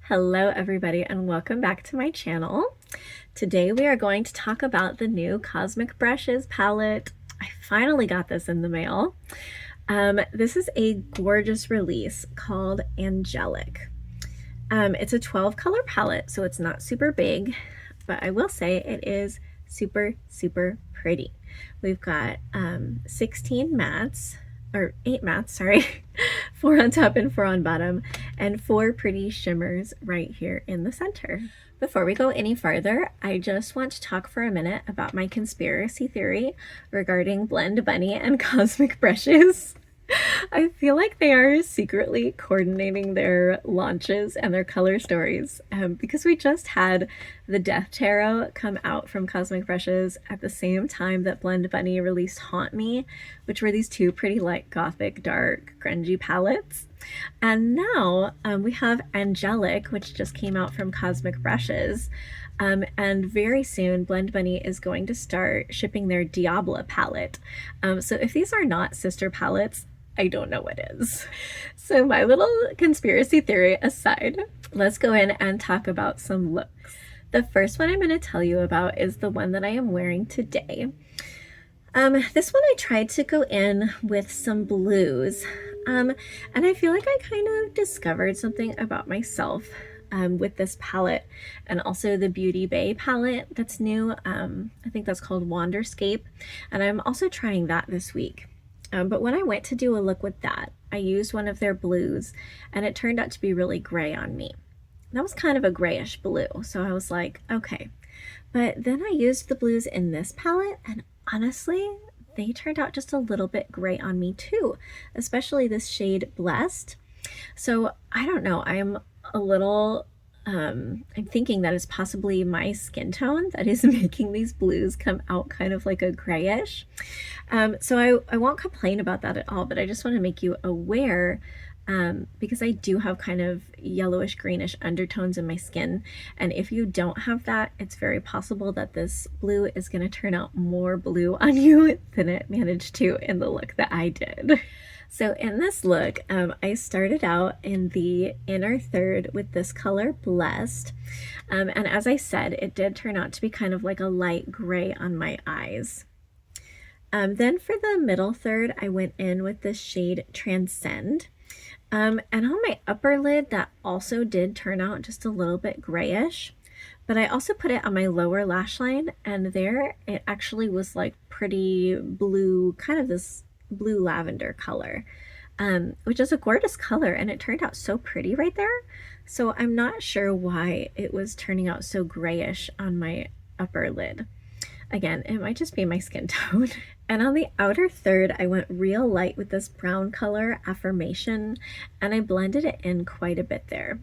Hello everybody and welcome back to my channel. Today we are going to talk about the new Cosmic Brushes palette. I finally got this in the mail. This is a gorgeous release called Angelic. It's a 12 color palette, so it's not super big, but I will say it is super pretty. We've got 16 mattes, or 8 mattes, sorry, 4 on top and 4 on bottom, and 4 pretty shimmers right here in the center. Before we go any farther, I just want to talk for a minute about my conspiracy theory regarding Blend Bunny and Cosmic Brushes. I feel like they are secretly coordinating their launches and their color stories because we just had the Death Tarot come out from Cosmic Brushes at the same time that Blend Bunny released Haunt Me, which were these two pretty light gothic, dark, grungy palettes. And now we have Angelic, which just came out from Cosmic Brushes. And very soon Blend Bunny is going to start shipping their Diabla palette. So if these are not sister palettes, I don't know what is. So my little conspiracy theory aside, let's go in and talk about some looks. The first one I'm going to tell you about is the one that I am wearing today. This one I tried to go in with some blues, and I feel like I kind of discovered something about myself with this palette, and also the Beauty Bay palette that's new. I think that's called Wanderscape, and I'm also trying that this week. But when I went to do a look with that, I used one of their blues, and it turned out to be really gray on me. That was kind of a grayish blue, so I was like, okay. But then I used the blues in this palette, and honestly, they turned out just a little bit gray on me too, especially this shade Blessed. So I don't know, I'm a little I'm thinking that it's possibly my skin tone that is making these blues come out kind of like a grayish. So I won't complain about that at all, but I just want to make you aware because I do have kind of yellowish greenish undertones in my skin, and if you don't have that, it's very possible that this blue is going to turn out more blue on you than it managed to in the look that I did. So in this look, I started out in the inner third with this color Blessed, and as I said, it did turn out to be kind of like a light gray on my eyes. Then for the middle third, I went in with this shade Transcend, and on my upper lid, that also did turn out just a little bit grayish, but I also put it on my lower lash line, and there it actually was like pretty blue, kind of this blue lavender color, which is a gorgeous color, and it turned out so pretty right there. So I'm not sure why it was turning out so grayish on my upper lid. Again, it might just be my skin tone. And on the outer third, I went real light with this brown color Affirmation, and I blended it in quite a bit there.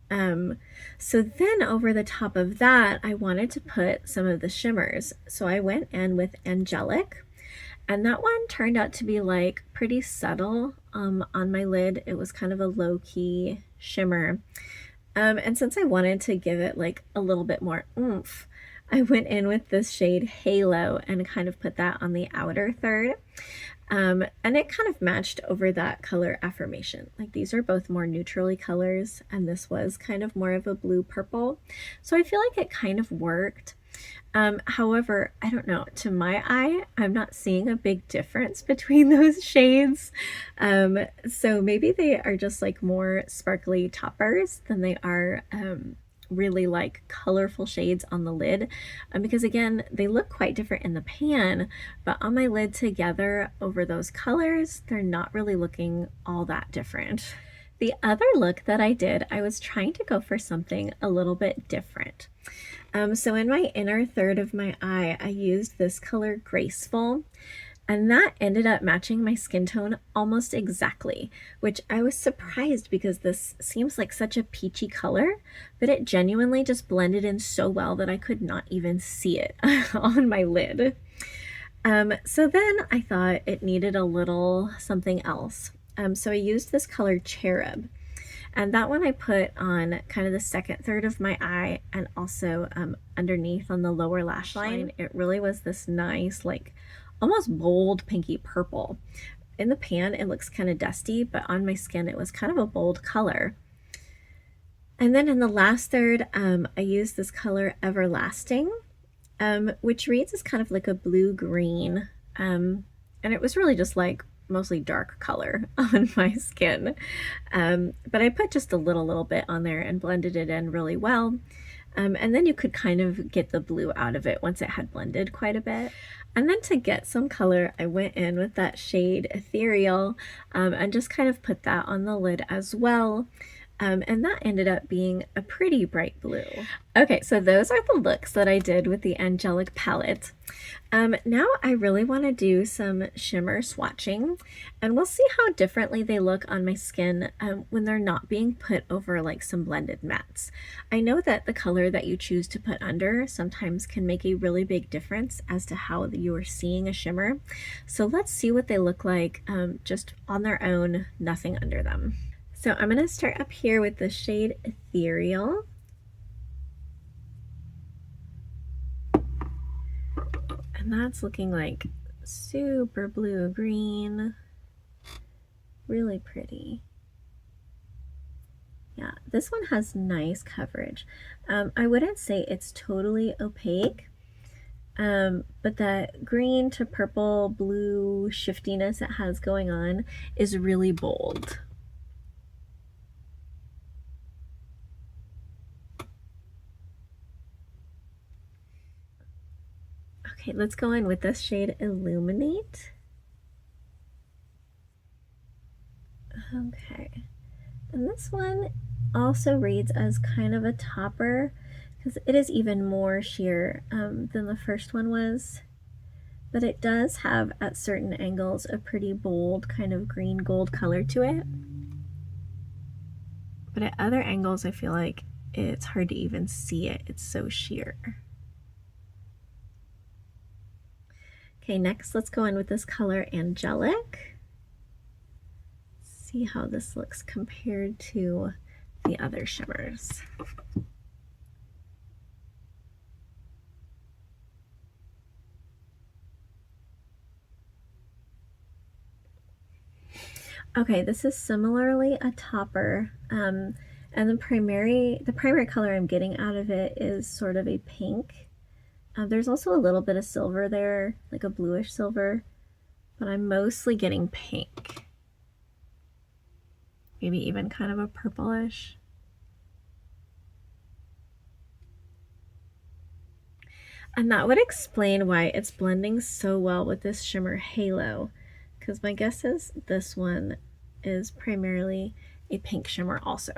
So then over the top of that, I wanted to put some of the shimmers. So I went in with Angelic, and that one turned out to be like pretty subtle on my lid. It was kind of a low-key shimmer. And since I wanted to give it like a little bit more oomph, I went in with this shade Halo and kind of put that on the outer third. And it kind of matched over that color Affirmation. Like these are both more neutrally colors, and this was kind of more of a blue purple. So I feel like it kind of worked. However, I don't know, to my eye, I'm not seeing a big difference between those shades. So maybe they are just like more sparkly toppers than they are really like colorful shades on the lid. Because again, they look quite different in the pan, but on my lid together over those colors, they're not really looking all that different. The other look that I did, I was trying to go for something a little bit different. So in my inner third of my eye, I used this color Graceful, and that ended up matching my skin tone almost exactly, which I was surprised because this seems like such a peachy color, but it genuinely just blended in so well that I could not even see it on my lid. So then I thought it needed a little something else. So I used this color Cherub, and that one I put on kind of the second third of my eye, and also underneath on the lower lash line. It really was this nice, like almost bold pinky purple. In the pan, it looks kind of dusty, but on my skin, it was kind of a bold color. And then in the last third, I used this color Everlasting, which reads as kind of like a blue-green. And it was really just like mostly dark color on my skin. But I put just a little bit on there and blended it in really well. And then you could kind of get the blue out of it once it had blended quite a bit. And then to get some color, I went in with that shade Ethereal and just kind of put that on the lid as well. And that ended up being a pretty bright blue. Okay, so those are the looks that I did with the Angelic palette. Now I really want to do some shimmer swatching, and we'll see how differently they look on my skin when they're not being put over like some blended mattes. I know that the color that you choose to put under sometimes can make a really big difference as to how you are seeing a shimmer. So let's see what they look like just on their own, nothing under them. So I'm going to start up here with the shade Ethereal. And that's looking like super blue-green. Really pretty. Yeah, this one has nice coverage. I wouldn't say it's totally opaque, but that green to purple blue shiftiness it has going on is really bold. Okay, let's go in with this shade Illuminate. Okay, and this one also reads as kind of a topper because it is even more sheer than the first one was, but it does have at certain angles a pretty bold kind of green gold color to it. But at other angles I feel like it's hard to even see it, it's so sheer. Okay, next let's go in with this color Angelic. See how this looks compared to the other shimmers. Okay, this is similarly a topper, and the primary color I'm getting out of it is sort of a pink. There's also a little bit of silver there, like a bluish silver, but I'm mostly getting pink. Maybe even kind of a purplish. And that would explain why it's blending so well with this shimmer halo, because my guess is this one is primarily a pink shimmer also.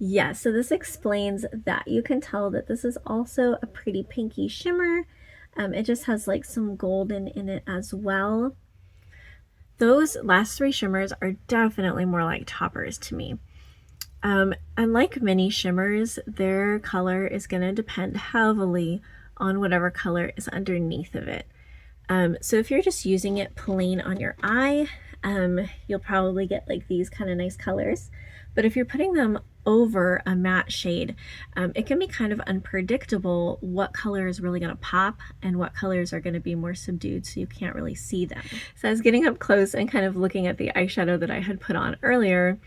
Yeah, so this explains that. You can tell that this is also a pretty pinky shimmer. It just has like some golden in it as well. Those last three shimmers are definitely more like toppers to me. Unlike many shimmers, their color is going to depend heavily on whatever color is underneath of it. So if you're just using it plain on your eye, you'll probably get like these kind of nice colors. But if you're putting them over a matte shade, it can be kind of unpredictable what color is really going to pop and what colors are going to be more subdued, so you can't really see them. So I was getting up close and kind of looking at the eyeshadow that I had put on earlier,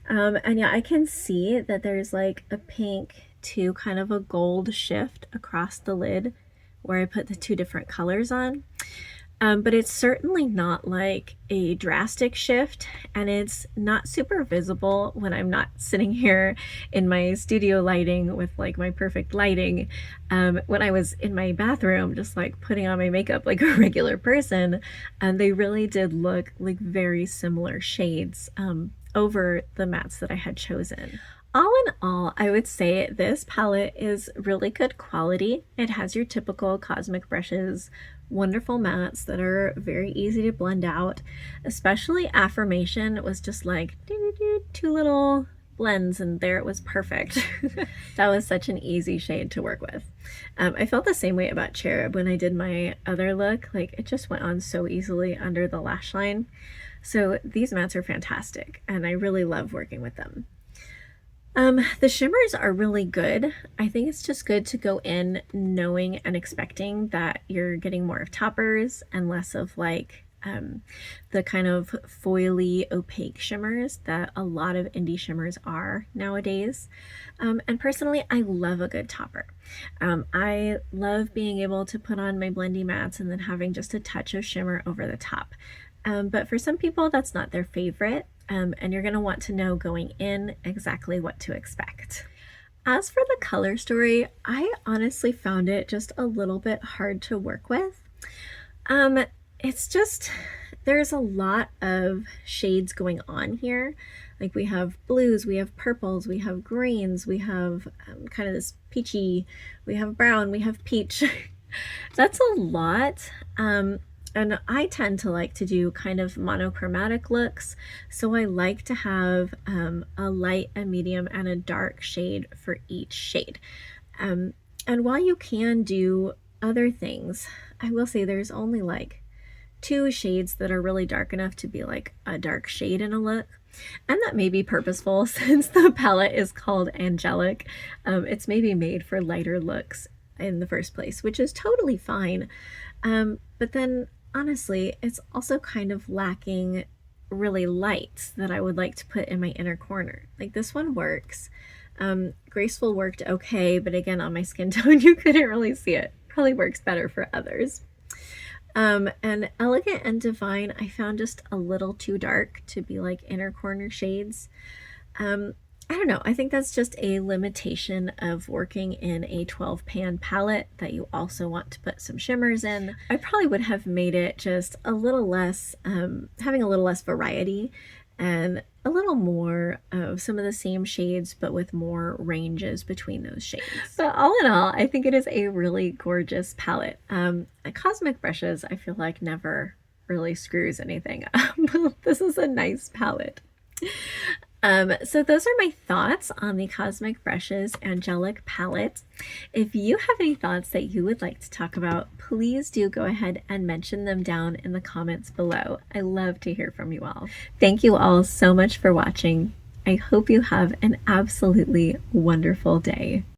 and yeah, I can see that there's like a pink to kind of a gold shift across the lid where I put the two different colors on. But it's certainly not like a drastic shift, and it's not super visible when I'm not sitting here in my studio lighting with like my perfect lighting. When I was in my bathroom just like putting on my makeup like a regular person, and they really did look like very similar shades over the mattes that I had chosen. All in all, I would say this palette is really good quality. It has your typical Cosmic brushes, wonderful mattes that are very easy to blend out. Especially Affirmation was just like two little blends and there it was perfect. That was such an easy shade to work with. I felt the same way about Cherub when I did my other look. Like it just went on so easily under the lash line. So these mattes are fantastic and I really love working with them. The shimmers are really good. I think it's just good to go in knowing and expecting that you're getting more of toppers and less of like the kind of foily opaque shimmers that a lot of indie shimmers are nowadays. And personally, I love a good topper. I love being able to put on my blendy mats and then having just a touch of shimmer over the top. But for some people, that's not their favorite. And you're going to want to know going in exactly what to expect. As for the color story, I honestly found it just a little bit hard to work with. It's just, there's a lot of shades going on here. Like we have blues, we have purples, we have greens, we have kind of this peachy, we have brown, we have peach. That's a lot. And I tend to like to do kind of monochromatic looks. So I like to have a light, a medium, and a dark shade for each shade. And while you can do other things, I will say there's only like 2 shades that are really dark enough to be like a dark shade in a look. And that may be purposeful since the palette is called Angelic. It's maybe made for lighter looks in the first place, which is totally fine. But then honestly, it's also kind of lacking really lights that I would like to put in my inner corner. Like this one works. Graceful worked okay, but again, on my skin tone, you couldn't really see it. Probably works better for others. And Elegant and Divine, I found just a little too dark to be like inner corner shades. I don't know, I think that's just a limitation of working in a 12 pan palette that you also want to put some shimmers in. I probably would have made it just a little less, having a little less variety and a little more of some of the same shades, but with more ranges between those shades. But all in all, I think it is a really gorgeous palette. Cosmic Brushes, I feel like never really screws anything up. This is a nice palette. So those are my thoughts on the Cosmic Brushes Angelic palette. If you have any thoughts that you would like to talk about, please do go ahead and mention them down in the comments below. I love to hear from you all. Thank you all so much for watching. I hope you have an absolutely wonderful day.